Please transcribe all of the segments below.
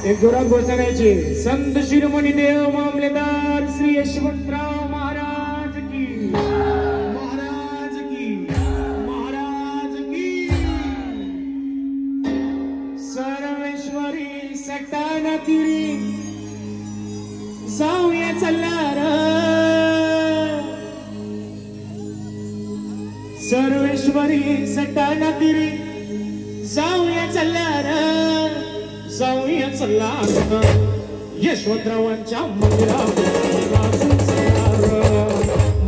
एक जोरात घोषणाची संत शिरोमणी देव मामलेदार श्री यशवंतराव महाराज की महाराज की महाराज की सर्वेश्वरी सटाणा तिरी जाऊया चल्लार सर्वेश्वरी सटाणा तिरी जाऊया चल्लार जाऊया चल्लार यशवंतरावांच्या मंदिरात नाचून चल्लार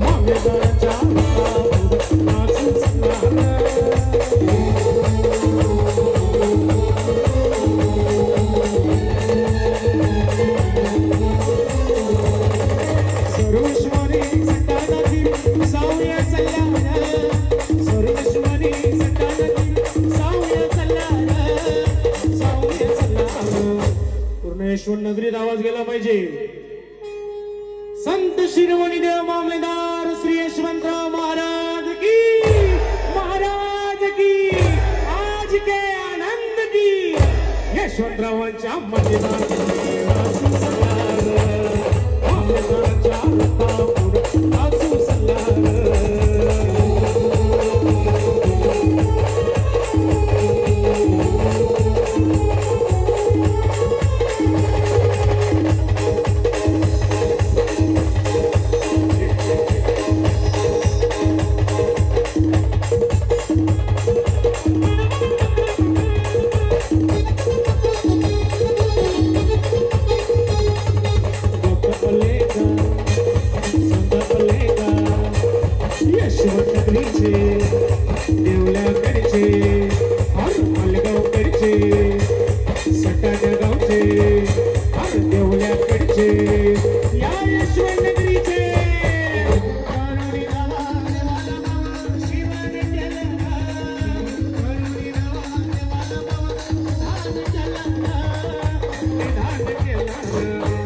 मामेदारांच्या नाचून चल्लार सर्वेश्वरी सटाणा तिरी जाऊया चल्लार सर्वेश्वरी सटाणा तिरी जाऊया चल्लार जाऊया चल्लार पूर्ण यशवंत नगरीत आवाज गेला पाहिजे। संत शिरोमणी देव मामलेदार श्री यशवंतराव महाराज की आज के आनंद की यशवंतरावांच्या मंदिरात नाचू सल्लार मामलेदारांच्या रथापुढे नाचू सल्लार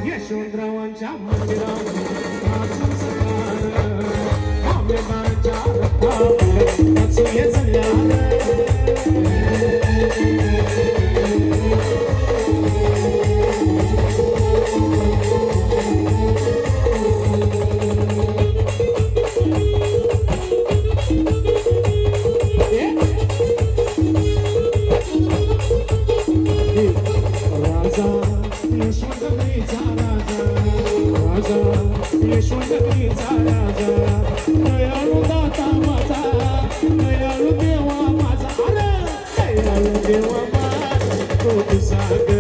यशवंतरावांच्या मंदिरात नाचून सल्लार मामेदारांच्या रथापुढे नाचूया चल्लार यशवंतगिरीचा राजा दयाळू दाता माझा दयाळू देवा माझा अरे दयाळू देवा माझा तो सागर